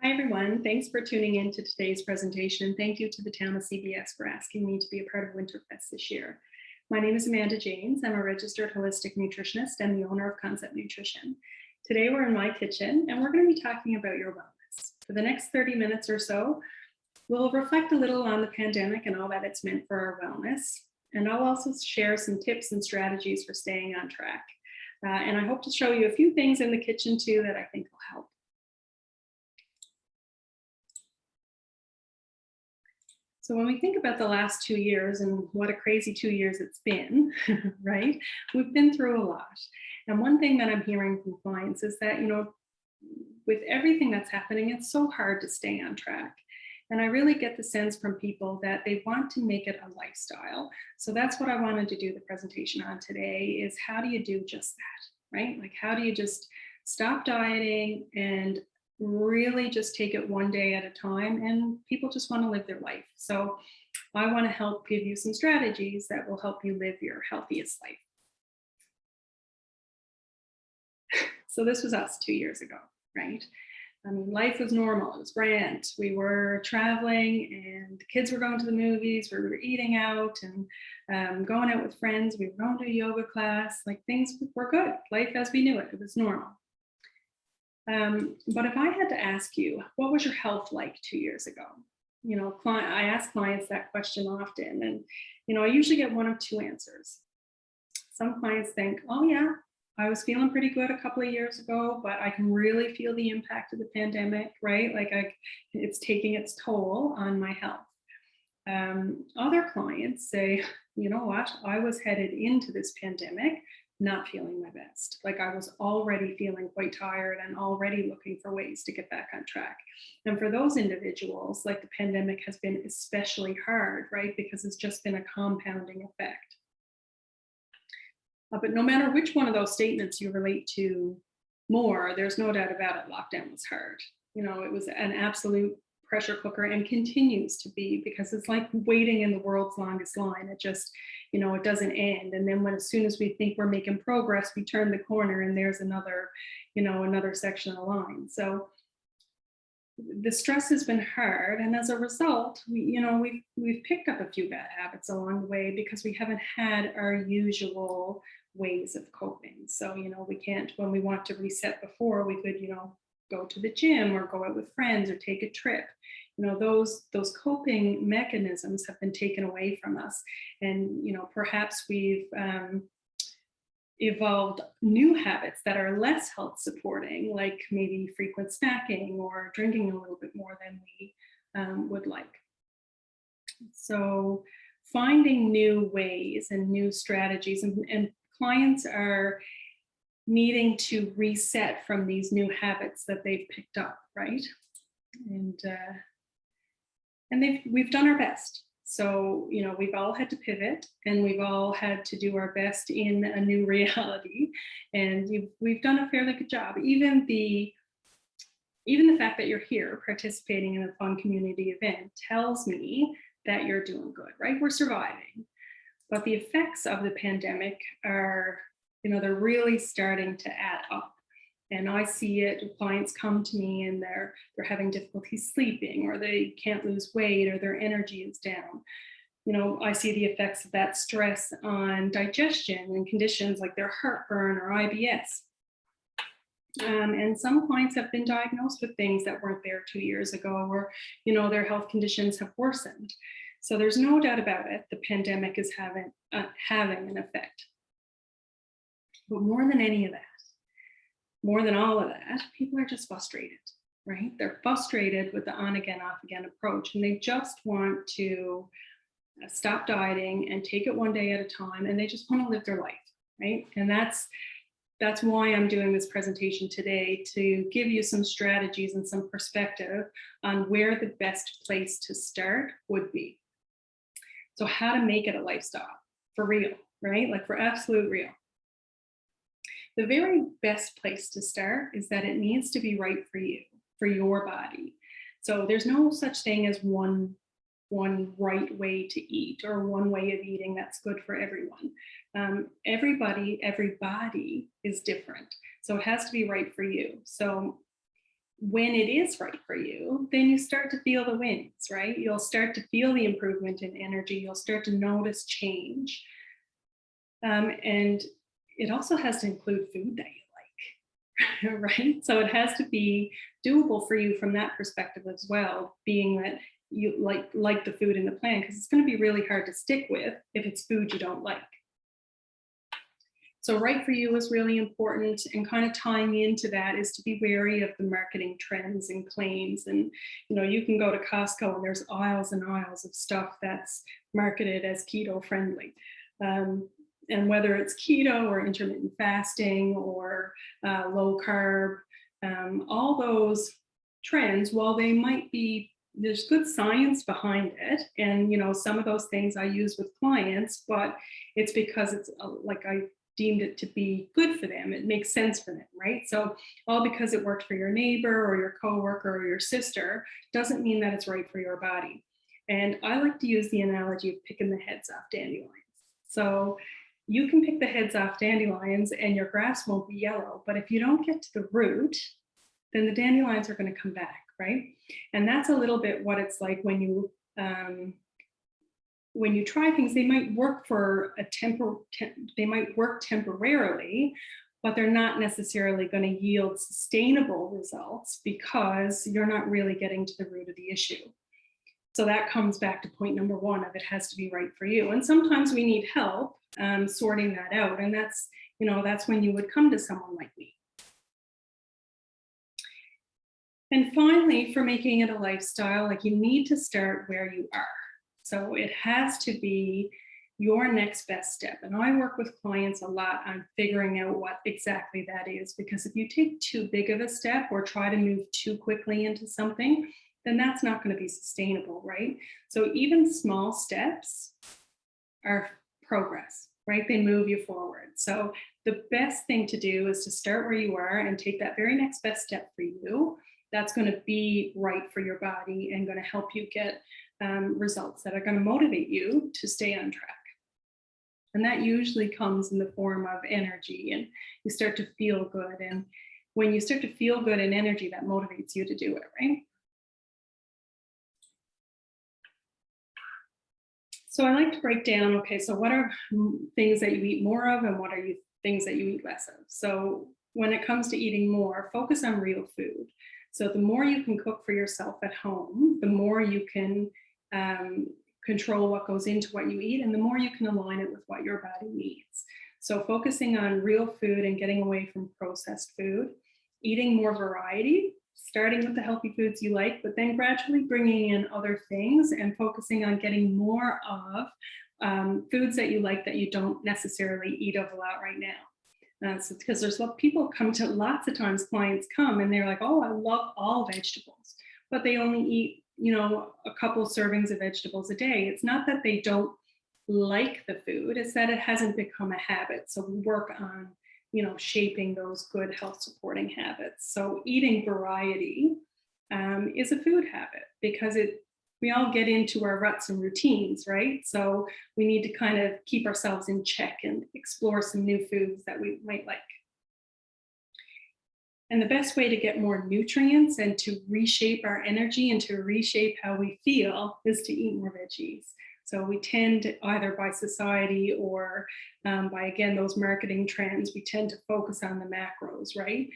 Hi, everyone. Thanks for tuning in to today's presentation. Thank you to the town of CBS for asking me to be a part of Winterfest this year. My name is Amanda James. I'm a registered holistic nutritionist and the owner of Concept Nutrition. Today, we're in my kitchen and we're going to be talking about your wellness. For the next 30 minutes or so, we'll reflect a little on the pandemic and all that it's meant for our wellness. And I'll also share some tips and strategies for staying on track. And I hope to show you a few things in the kitchen too that I think will help. So when we think about the last 2 years and what a crazy 2 years it's been, right? We've been through a lot. And one thing that I'm hearing from clients is that, with everything that's happening, it's so hard to stay on track. And I really get the sense from people that they want to make it a lifestyle. So that's what I wanted to do the presentation on today is how do you do just that, right? Like how do you just stop dieting and really just take it one day at a time, and people just want to live their life. So I want to help give you some strategies that will help you live your healthiest life. So this was us 2 years ago, right? I mean, life was normal. It was grand. We were traveling and the kids were going to the movies. We were eating out and going out with friends. We were going to a yoga class. Like things were good. Life as we knew it. It was normal. But if I had to ask you, what was your health like 2 years ago? I ask clients that question often, and I usually get one of two answers. Some clients think, oh yeah, I was feeling pretty good a couple of years ago, but I can really feel the impact of the pandemic, right? Like it's taking its toll on my health. Other clients say, you know what, I was headed into this pandemic not feeling my best. Like I was already feeling quite tired and already looking for ways to get back on track. And for those individuals, like the pandemic has been especially hard, right? Because it's just been a compounding effect. But no matter which one of those statements you relate to more, there's no doubt about it, lockdown was hard. It was an absolute pressure cooker and continues to be, because it's like waiting in the world's longest line. It just, it doesn't end. And then as soon as we think we're making progress, we turn the corner and there's another section of the line. So the stress has been hard. And as a result, we've picked up a few bad habits along the way because we haven't had our usual ways of coping. So, we can't, when we want to reset before, we could, go to the gym or go out with friends or take a trip. Those coping mechanisms have been taken away from us. And, perhaps we've evolved new habits that are less health supporting, like maybe frequent snacking or drinking a little bit more than we would like. So finding new ways and new strategies, and clients are needing to reset from these new habits that they've picked up, right? And we've done our best. So, we've all had to pivot and we've all had to do our best in a new reality. And we've done a fairly good job. Even the fact that you're here participating in a fun community event tells me that you're doing good, right? We're surviving. But the effects of the pandemic are, they're really starting to add up. And I see it, clients come to me and they're having difficulty sleeping, or they can't lose weight, or their energy is down. I see the effects of that stress on digestion and conditions like their heartburn or IBS. And some clients have been diagnosed with things that weren't there 2 years ago, or, their health conditions have worsened. So there's no doubt about it, the pandemic is having an effect. But more than any of that, more than all of that, people are just frustrated, right? They're frustrated with the on again, off again approach, and they just want to stop dieting and take it one day at a time, and they just want to live their life, right? And that's why I'm doing this presentation today, to give you some strategies and some perspective on where the best place to start would be. So how to make it a lifestyle for real, right? Like for absolute real. The very best place to start is that it needs to be right for you, for your body. So there's no such thing as one right way to eat, or one way of eating that's good for everyone. Every body is different. So it has to be right for you. So when it is right for you, then you start to feel the wins, right? You'll start to feel the improvement in energy. You'll start to notice change. And it also has to include food that you like, right? So it has to be doable for you from that perspective as well, being that you like the food in the plan, because it's going to be really hard to stick with if it's food you don't like. So right for you is really important, and kind of tying into that is to be wary of the marketing trends and claims. And you can go to Costco and there's aisles and aisles of stuff that's marketed as keto friendly. And whether it's keto or intermittent fasting or low carb, all those trends, while they might be, there's good science behind it. And, some of those things I use with clients, but it's because it's like I deemed it to be good for them. It makes sense for them, right? So all because it worked for your neighbor or your coworker or your sister doesn't mean that it's right for your body. And I like to use the analogy of picking the heads off dandelions. So you can pick the heads off dandelions and your grass won't be yellow, but if you don't get to the root, then the dandelions are going to come back, right? And that's a little bit what it's like when you try things. They might work for they might work temporarily, but they're not necessarily going to yield sustainable results because you're not really getting to the root of the issue. So that comes back to point number one of it has to be right for you. And sometimes we need help sorting that out. And that's when you would come to someone like me. And finally, for making it a lifestyle, like you need to start where you are. So it has to be your next best step. And I work with clients a lot on figuring out what exactly that is, because if you take too big of a step or try to move too quickly into something, then that's not going to be sustainable, right? So even small steps are progress, right? They move you forward. So the best thing to do is to start where you are and take that very next best step for you. That's going to be right for your body and going to help you get results that are going to motivate you to stay on track. And that usually comes in the form of energy, and you start to feel good. And when you start to feel good and energy, that motivates you to do it, right? So I like to break down, okay, so what are things that you eat more of and what are things that you eat less of? So when it comes to eating more, focus on real food. So the more you can cook for yourself at home, the more you can control what goes into what you eat, and the more you can align it with what your body needs. So focusing on real food and getting away from processed food, eating more variety, starting with the healthy foods you like, but then gradually bringing in other things and focusing on getting more of foods that you like that you don't necessarily eat of a lot right now. So because there's people come to lots of times, clients come and they're like, oh, I love all vegetables, but they only eat, a couple servings of vegetables a day. It's not that they don't like the food, it's that it hasn't become a habit. So we work on, shaping those good health supporting habits. So eating variety is a food habit because we all get into our ruts and routines, right? So we need to kind of keep ourselves in check and explore some new foods that we might like. And the best way to get more nutrients and to reshape our energy and to reshape how we feel is to eat more veggies. So we tend, either by society or by, again, those marketing trends, we tend to focus on the macros, right?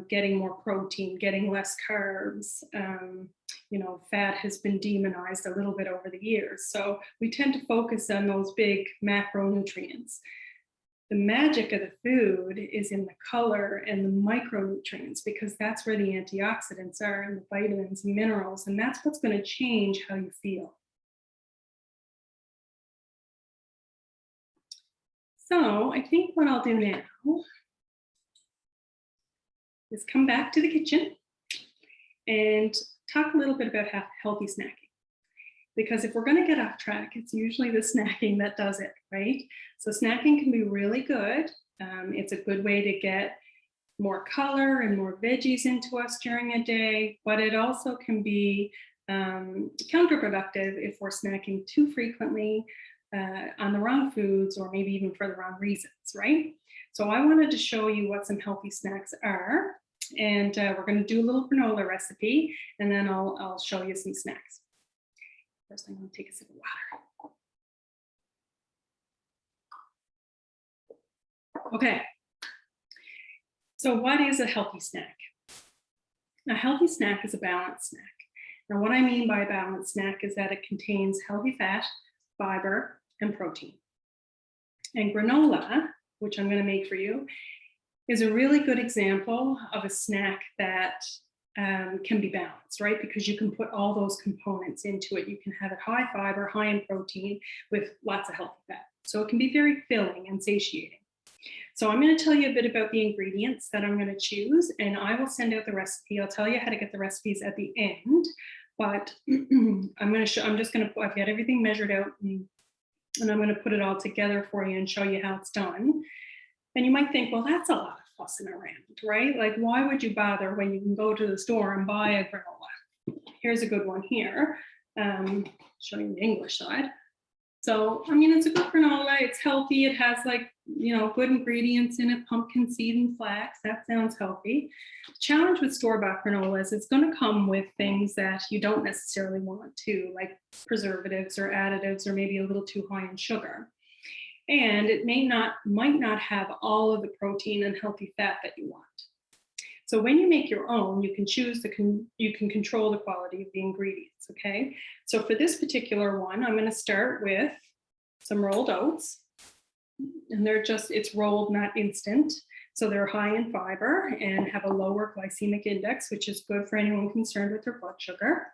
Getting more protein, getting less carbs. Fat has been demonized a little bit over the years. So we tend to focus on those big macronutrients. The magic of the food is in the color and the micronutrients, because that's where the antioxidants are and the vitamins and minerals, and that's what's going to change how you feel. So I think what I'll do now is come back to the kitchen and talk a little bit about healthy snacking. Because if we're going to get off track, it's usually the snacking that does it, right? So snacking can be really good. It's a good way to get more color and more veggies into us during a day, but it also can be counterproductive if we're snacking too frequently on the wrong foods, or maybe even for the wrong reasons, right? So I wanted to show you what some healthy snacks are. And we're going to do a little granola recipe, and then I'll show you some snacks. First, I'm going to take a sip of water. Okay. So what is a healthy snack? A healthy snack is a balanced snack. Now, what I mean by a balanced snack is that it contains healthy fat, fiber, and protein. And granola, which I'm going to make for you, is a really good example of a snack that can be balanced, right? Because you can put all those components into it. You can have it high fiber, high in protein, with lots of healthy fat. So it can be very filling and satiating. So I'm going to tell you a bit about the ingredients that I'm going to choose, and I will send out the recipe. I'll tell you how to get the recipes at the end, but I've got everything measured out, and I'm going to put it all together for you and show you how it's done. And you might think, well, that's a lot of fussing around, right? Like, why would you bother when you can go to the store and buy a granola? Here's a good one here. Showing the English side. So, I mean, it's a good granola. It's healthy. It has, like, you know, good ingredients in it, pumpkin seed and flax. That sounds healthy. The challenge with store-bought granola is it's going to come with things that you don't necessarily want to, like preservatives or additives, or maybe a little too high in sugar. And it might not have all of the protein and healthy fat that you want. So when you make your own, you can you can control the quality of the ingredients, okay? So for this particular one, I'm gonna start with some rolled oats. And it's rolled, not instant. So they're high in fiber and have a lower glycemic index, which is good for anyone concerned with their blood sugar.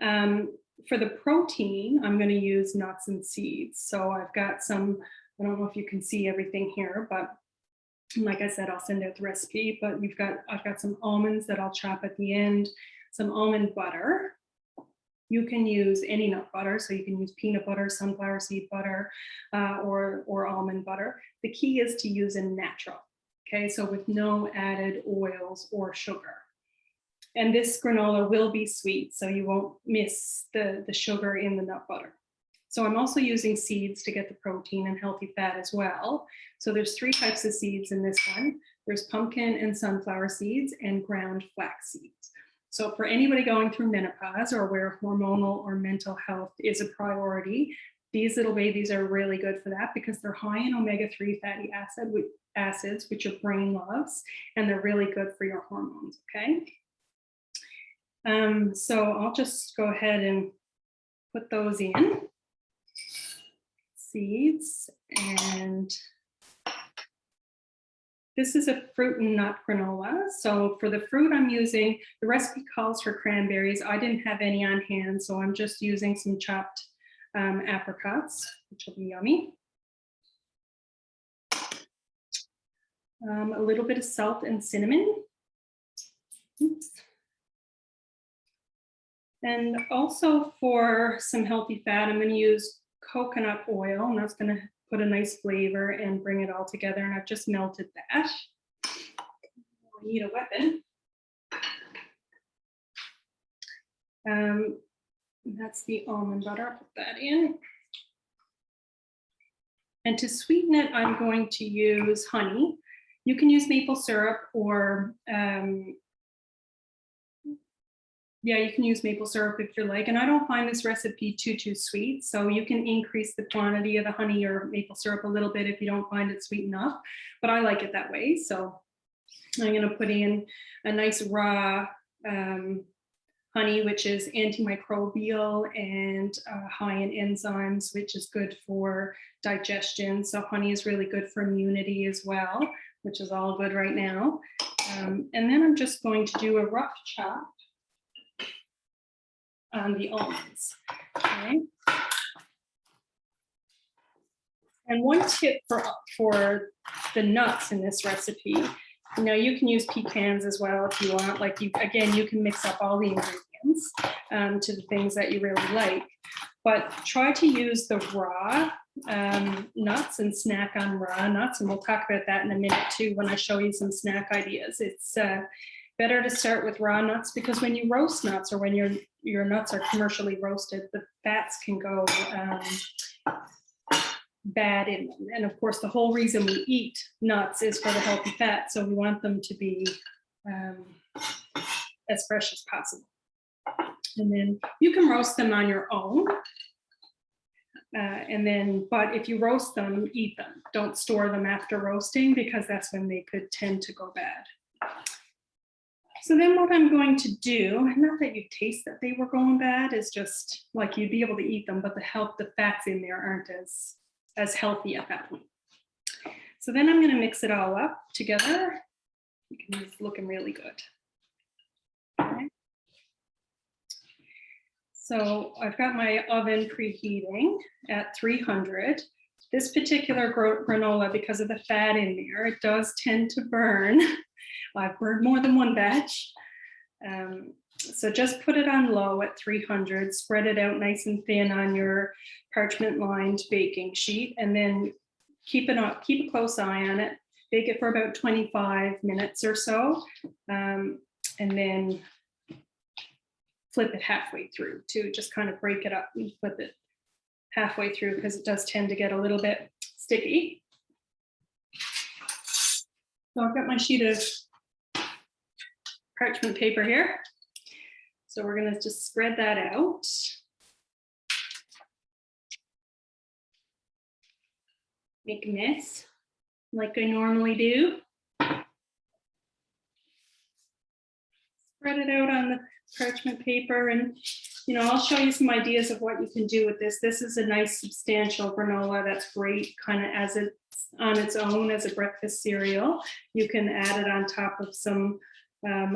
For the protein, I'm gonna use nuts and seeds. So I've got some, I don't know if you can see everything here, but like I said, I'll send out the recipe, but I've got some almonds that I'll chop at the end, some almond butter. You can use any nut butter, so you can use peanut butter, sunflower seed butter, or almond butter. The key is to use a natural, okay? So with no added oils or sugar. And this granola will be sweet, so you won't miss the sugar in the nut butter. So I'm also using seeds to get the protein and healthy fat as well. So there's 3 types of seeds in this one. There's pumpkin and sunflower seeds and ground flax seeds. So for anybody going through menopause or where hormonal or mental health is a priority, these little babies are really good for that because they're high in omega-3 fatty acids, which your brain loves, and they're really good for your hormones, okay? So I'll just go ahead and put those in. Seeds, and this is a fruit and nut granola. So for the fruit I'm using, the recipe calls for cranberries. I didn't have any on hand, so I'm just using some chopped apricots, which will be yummy. A little bit of salt and cinnamon. Oops. And also for some healthy fat, I'm going to use coconut oil, and that's going to put a nice flavor and bring it all together. And I've just melted that. I need a weapon. That's the almond butter. I'll put that in. And to sweeten it, I'm going to use honey. You can use maple syrup, or yeah, you can use maple syrup if you like. And I don't find this recipe too sweet. So you can increase the quantity of the honey or maple syrup a little bit if you don't find it sweet enough. But I like it that way. So I'm going to put in a nice raw honey, which is antimicrobial and high in enzymes, which is good for digestion. So honey is really good for immunity as well, which is all good right now. And then I'm just going to do a rough chop on the almonds, okay? And one tip for the nuts in this recipe, you know, you can use pecans as well if you want. Like, you can mix up all the ingredients to the things that you really like, but try to use the raw nuts and snack on raw nuts. And we'll talk about that in a minute too when I show you some snack ideas. It's better to start with raw nuts because when you roast nuts, or when your nuts are commercially roasted, the fats can go bad in them. And of course, the whole reason we eat nuts is for the healthy fat. So we want them to be as fresh as possible. And then you can roast them on your own. But if you roast them, eat them. Don't store them after roasting, because that's when they could tend to go bad. So then what I'm going to do, not that you taste that they were going bad, is just like you'd be able to eat them, but the fats in there aren't as healthy at that point. So then I'm going to mix it all up together. It's looking really good. Okay. So I've got my oven preheating at 300. This particular granola, because of the fat in there, it does tend to burn. I've burned more than one batch. So just put it on low at 300, spread it out nice and thin on your parchment lined baking sheet, and then keep a close eye on it. Bake it for about 25 minutes or so, and then flip it halfway through too. Just kind of break it up and flip it halfway through, because it does tend to get a little bit sticky. So I've got my sheet of parchment paper here. So we're going to just spread that out. Make a mess like I normally do. Spread it out on the parchment paper, and I'll show you some ideas of what you can do with this. This is a nice substantial granola that's great kind of as it's on its own as a breakfast cereal. You can add it on top of some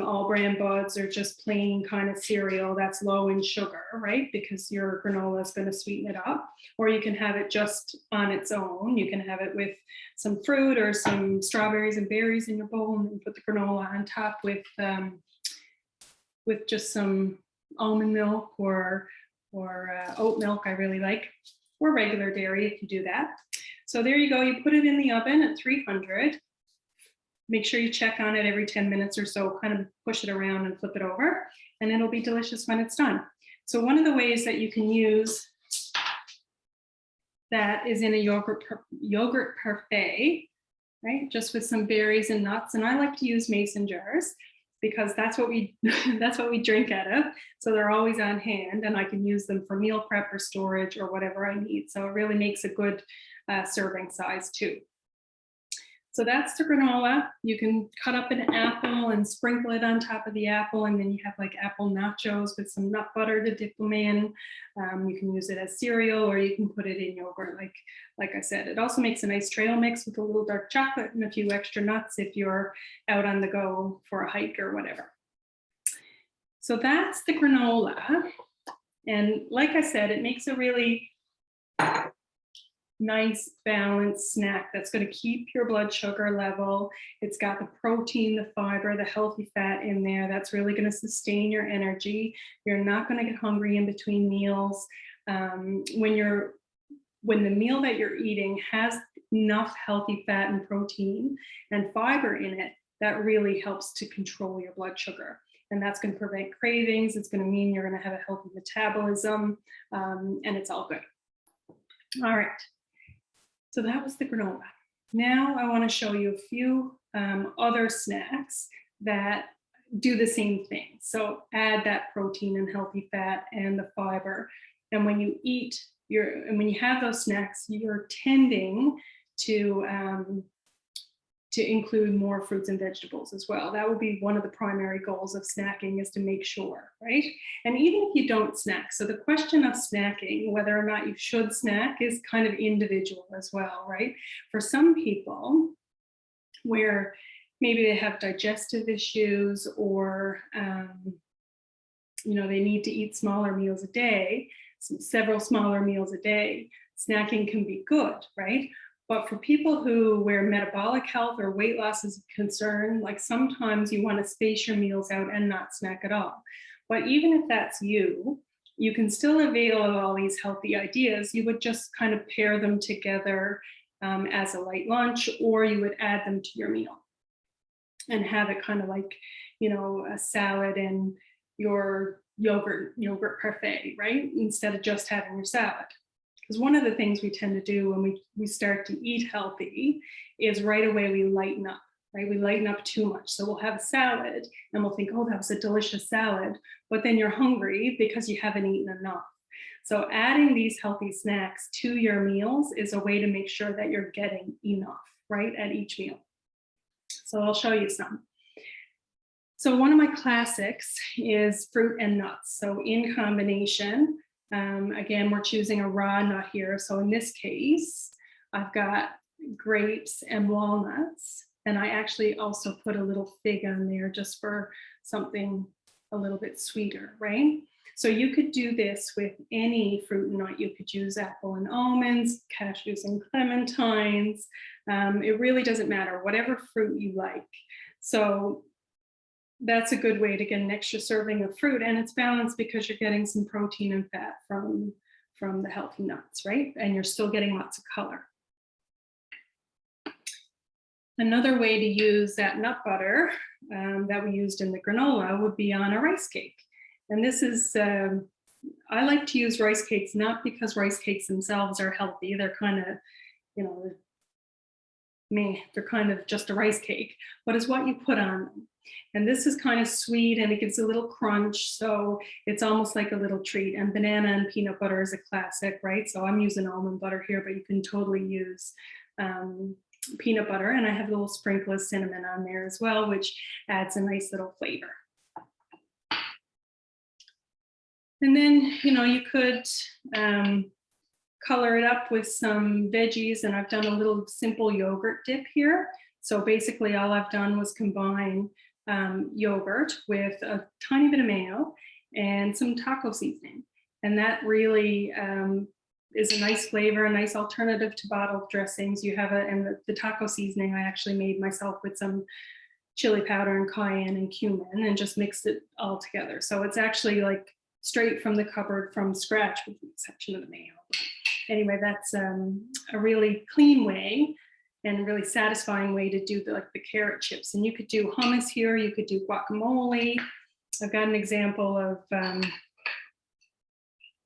all bran buds or just plain kind of cereal that's low in sugar, right? Because your granola is going to sweeten it up. Or you can have it just on its own. You can have it with some fruit or some strawberries and berries in your bowl, and put the granola on top with just some almond milk or oat milk, I really like, or regular dairy if you do that. So there you go. You put it in the oven at 300. Make sure you check on it every 10 minutes or so, kind of push it around and flip it over, and it'll be delicious when it's done. So one of the ways that you can use that is in a yogurt parfait, right? Just with some berries and nuts. And I like to use mason jars, because that's what we drink out of. So they're always on hand, and I can use them for meal prep or storage or whatever I need. So it really makes a good serving size too. So that's the granola. You can cut up an apple and sprinkle it on top of the apple, and then you have like apple nachos with some nut butter to dip them in. You can use it as cereal, or you can put it in yogurt, like I said. It also makes a nice trail mix with a little dark chocolate and a few extra nuts if you're out on the go for a hike or whatever. So that's the granola. And like I said, it makes a really nice balanced snack that's going to keep your blood sugar level. It's got the protein, the fiber, the healthy fat in there that's really going to sustain your energy. You're not going to get hungry in between meals. When the meal that you're eating has enough healthy fat and protein and fiber in it, that really helps to control your blood sugar. And that's going to prevent cravings. It's going to mean you're going to have a healthy metabolism, and it's all good. All right. So that was the granola. Now I want to show you a few other snacks that do the same thing. So add that protein and healthy fat and the fiber. And when you eat when you have those snacks, you're tending to include more fruits and vegetables as well. That would be one of the primary goals of snacking, is to make sure, right? And even if you don't snack, so the question of snacking, whether or not you should snack, is kind of individual as well, right? For some people, where maybe they have digestive issues, or they need to eat smaller meals a day, several smaller meals a day, snacking can be good, right? But for people where metabolic health or weight loss is a concern, like sometimes you want to space your meals out and not snack at all. But even if that's you can still avail of all these healthy ideas. You would just kind of pair them together as a light lunch, or you would add them to your meal and have it kind of like, a salad and your yogurt parfait, right? Instead of just having your salad. Because one of the things we tend to do when we start to eat healthy is right away we lighten up. right? We lighten up too much. So we'll have a salad and we'll think, oh, that was a delicious salad. But then you're hungry because you haven't eaten enough. So adding these healthy snacks to your meals is a way to make sure that you're getting enough, right, at each meal. So I'll show you some. So one of my classics is fruit and nuts. So in combination, again, we're choosing a raw nut here. So in this case, I've got grapes and walnuts. And I actually also put a little fig on there just for something a little bit sweeter, right? So you could do this with any fruit and nut. You could use apple and almonds, cashews and clementines. It really doesn't matter, whatever fruit you like. So that's a good way to get an extra serving of fruit, and it's balanced because you're getting some protein and fat from the healthy nuts, right? And you're still getting lots of color. Another way to use that nut butter that we used in the granola would be on a rice cake. And this is, I like to use rice cakes, not because rice cakes themselves are healthy. They're kind of, you know, they're kind of just a rice cake, but it's what you put on them. And this is kind of sweet and it gives a little crunch. So it's almost like a little treat. And banana and peanut butter is a classic, right? So I'm using almond butter here, but you can totally use peanut butter. And I have a little sprinkle of cinnamon on there as well, which adds a nice little flavor. And then, you know, you could color it up with some veggies, and I've done a little simple yogurt dip here. So basically all I've done was combine yogurt with a tiny bit of mayo and some taco seasoning. And that really is a nice flavor, a nice alternative to bottled dressings. You have and the taco seasoning I actually made myself with some chili powder and cayenne and cumin and just mixed it all together. So it's actually like straight from the cupboard from scratch with the exception of the mayo. But anyway, that's a really clean way and a really satisfying way to do the carrot chips. And you could do hummus here, you could do guacamole. I've got an example of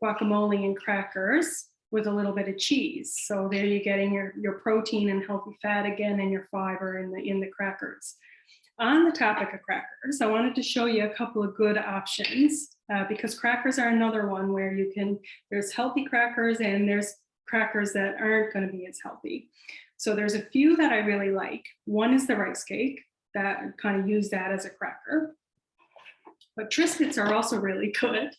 guacamole and crackers with a little bit of cheese. So there you're getting your protein and healthy fat again and your fiber in the crackers. On the topic of crackers, I wanted to show you a couple of good options because crackers are another one where there's healthy crackers and there's crackers that aren't going to be as healthy. So there's a few that I really like. One is the rice cake, that kind of use that as a cracker. But Triscuits are also really good.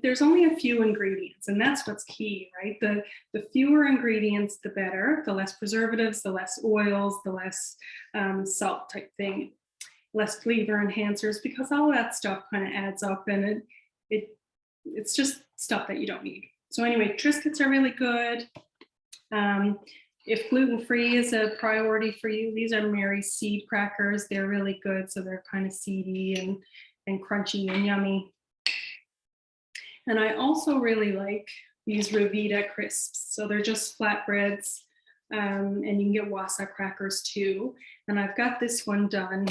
There's only a few ingredients, and that's what's key, right? The fewer ingredients, the better. The less preservatives, the less oils, the less salt type thing, less flavor enhancers, because all that stuff kind of adds up, and it's just stuff that you don't need. So anyway, Triscuits are really good. If gluten-free is a priority for you, these are Mary's seed crackers. They're really good, so they're kind of seedy and crunchy and yummy. And I also really like these Revita crisps. So they're just flatbreads, and you can get wasa crackers too. And I've got this one done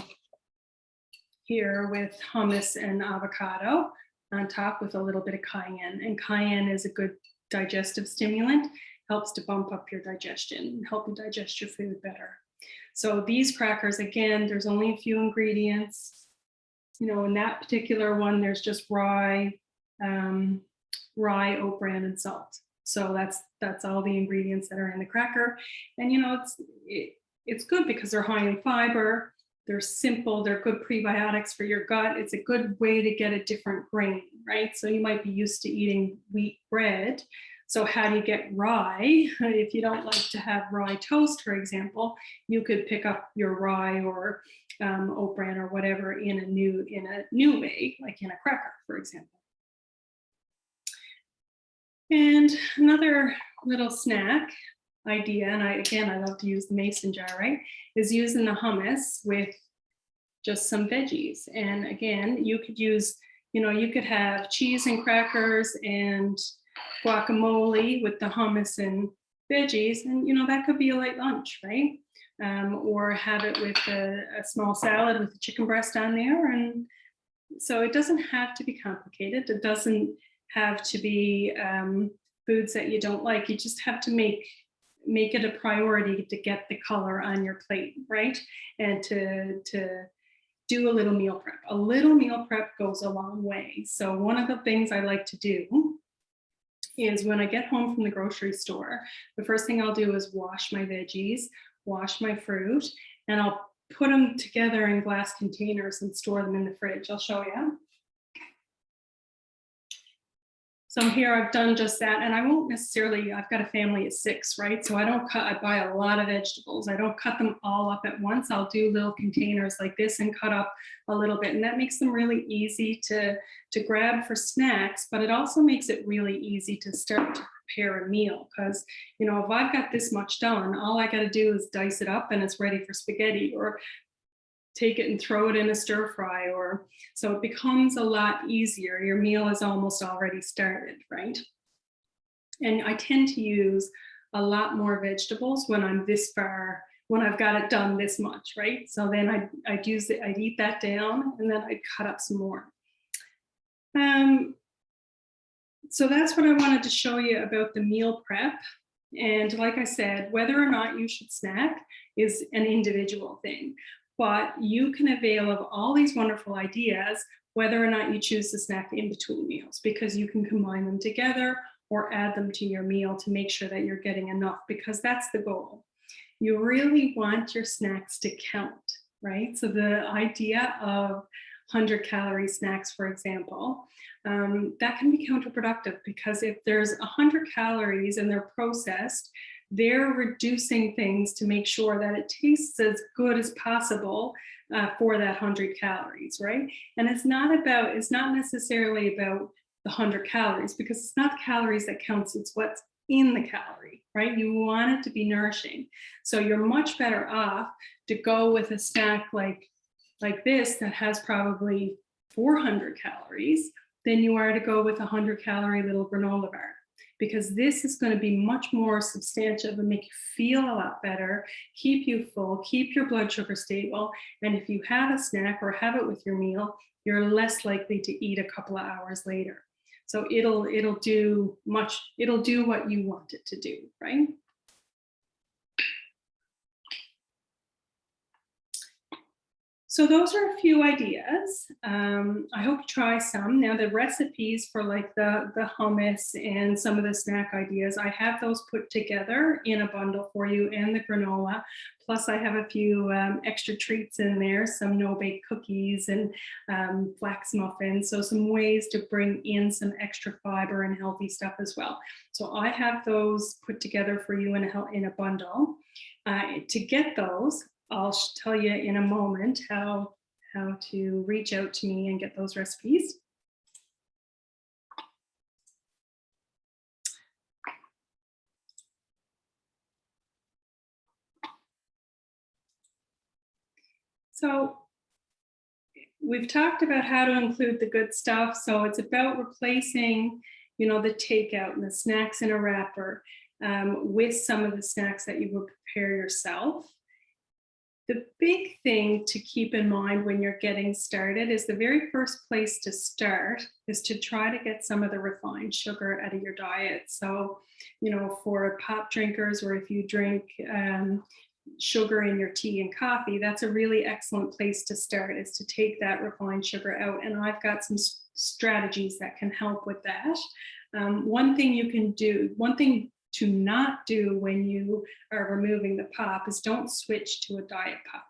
here with hummus and avocado on top with a little bit of cayenne. And cayenne is a good digestive stimulant, helps to bump up your digestion, help you digest your food better. So these crackers, again, there's only a few ingredients. You know, in that particular one, there's just rye, oat bran, and salt. So that's all the ingredients that are in the cracker. And you know, it's good because they're high in fiber, they're simple, they're good prebiotics for your gut. It's a good way to get a different grain, right? So you might be used to eating wheat bread. So how do you get rye? If you don't like to have rye toast, for example, you could pick up your rye or oat bran or whatever in a new way, like in a cracker, for example. And another little snack idea, and I love to use the mason jar, right, is using the hummus with just some veggies. And again, you could use, you could have cheese and crackers and guacamole with the hummus and veggies, and that could be a light lunch, right? Or have it with a small salad with a chicken breast on there. And so it doesn't have to be complicated. It doesn't have to be foods that you don't like. You just have to make make it a priority to get the color on your plate, right? And to do a little meal prep. A little meal prep goes a long way. So one of the things I like to do is when I get home from the grocery store, the first thing I'll do is wash my veggies, wash my fruit, and I'll put them together in glass containers and store them in the fridge. I'll show you. So here I've done just that, and I won't necessarily, I've got a family of 6, right? So I buy a lot of vegetables. I don't cut them all up at once. I'll do little containers like this and cut up a little bit. And that makes them really easy to grab for snacks, but it also makes it really easy to start to prepare a meal. Because, you know, if I've got this much done, all I got to do is dice it up and it's ready for spaghetti, or take it and throw it in a stir fry, or so it becomes a lot easier. Your meal is almost already started, right? And I tend to use a lot more vegetables when I'm this far, when I've got it done this much, right? So then I'd eat that down, and then I'd cut up some more. So that's what I wanted to show you about the meal prep. And like I said, whether or not you should snack is an individual thing. But you can avail of all these wonderful ideas, whether or not you choose to snack in between meals, because you can combine them together or add them to your meal to make sure that you're getting enough, because that's the goal. You really want your snacks to count, right? So the idea of 100-calorie snacks, for example, that can be counterproductive, because if there's 100 calories and they're processed, they're reducing things to make sure that it tastes as good as possible for that 100 calories, right? And it's not necessarily about the 100 calories, because it's not the calories that counts, it's what's in the calorie, right? You want it to be nourishing. So you're much better off to go with a snack like this that has probably 400 calories than you are to go with a 100-calorie little granola bar, because this is going to be much more substantive and make you feel a lot better, keep you full, keep your blood sugar stable. And if you have a snack or have it with your meal, you're less likely to eat a couple of hours later. So it'll do what you want it to do, right? So those are a few ideas. I hope you try some. Now the recipes for like the hummus and some of the snack ideas, I have those put together in a bundle for you, and the granola. Plus I have a few extra treats in there, some no-bake cookies and flax muffins. So some ways to bring in some extra fiber and healthy stuff as well. So I have those put together for you in a bundle. To get those, I'll tell you in a moment how to reach out to me and get those recipes. So we've talked about how to include the good stuff. So it's about replacing, you know, the takeout and the snacks in a wrapper with some of the snacks that you would prepare yourself. The big thing to keep in mind when you're getting started is the very first place to start is to try to get some of the refined sugar out of your diet. So, you know, for pop drinkers, or if you drink sugar in your tea and coffee, that's a really excellent place to start, is to take that refined sugar out. And I've got some strategies that can help with that. One thing to not do when you are removing the pop is don't switch to a diet pop,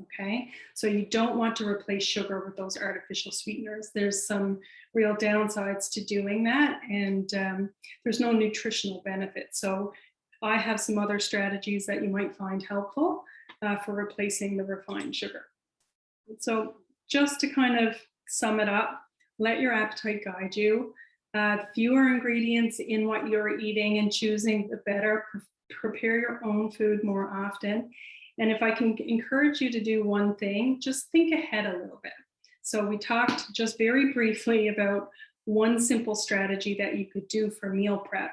okay? So you don't want to replace sugar with those artificial sweeteners. There's some real downsides to doing that, and there's no nutritional benefit. So I have some other strategies that you might find helpful for replacing the refined sugar. So just to kind of sum it up, let your appetite guide you. Fewer ingredients in what you're eating and choosing the better. Prepare your own food more often. And if I can encourage you to do one thing, just think ahead a little bit. So we talked just very briefly about one simple strategy that you could do for meal prep,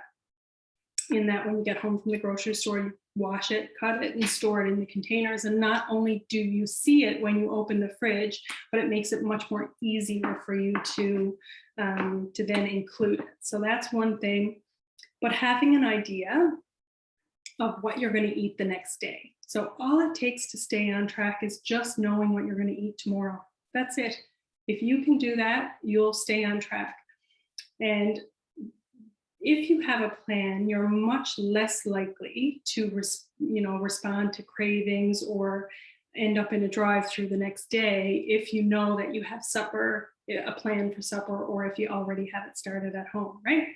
in that when you get home from the grocery store, you wash it, cut it, and store it in the containers. And not only do you see it when you open the fridge, but it makes it much more easier for you to then include it. So that's one thing. But having an idea of what you're going to eat the next day. So all it takes to stay on track is just knowing what you're going to eat tomorrow. That's it. If you can do that, you'll stay on track. And if you have a plan, you're much less likely to respond to cravings or end up in a drive-through the next day if you know that you have a plan for supper, or if you already have it started at home, right?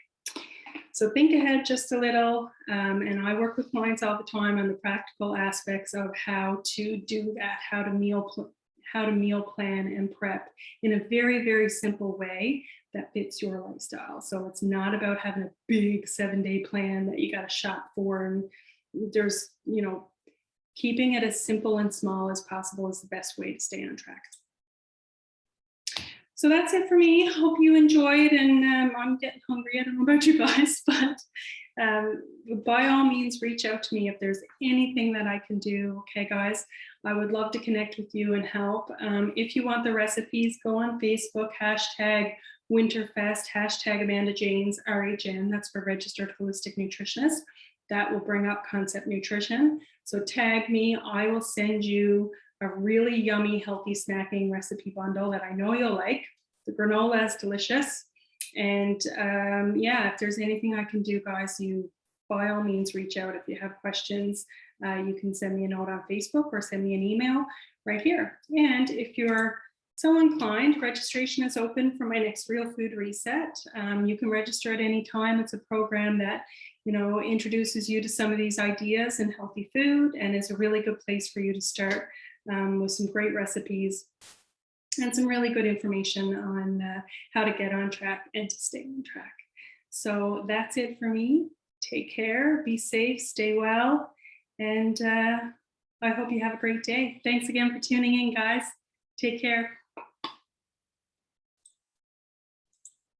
So think ahead just a little. And I work with clients all the time on the practical aspects of how to do that, how to meal plan and prep in a very, very simple way that fits your lifestyle. So it's not about having a big 7-day plan that you got to shop for. And there's, keeping it as simple and small as possible is the best way to stay on track. So that's it for me. Hope you enjoyed, and I'm getting hungry. I don't know about you guys, but by all means, reach out to me if there's anything that I can do. Okay, guys, I would love to connect with you and help. If you want the recipes, go on Facebook, hashtag Winterfest, hashtag Amanda Janes, RHN, that's for Registered Holistic Nutritionist. That will bring up Concept Nutrition. So tag me, I will send you a really yummy, healthy snacking recipe bundle that I know you'll like. The granola is delicious. And if there's anything I can do, guys, you by all means reach out. If you have questions, you can send me a note on Facebook or send me an email right here. And if you're so inclined, registration is open for my next Real Food Reset. You can register at any time. It's a program that introduces you to some of these ideas in healthy food, and is a really good place for you to start with some great recipes and some really good information on how to get on track and to stay on track. So that's it for me. Take care, be safe, stay well, and I hope you have a great day. Thanks again for tuning in, guys. Take care.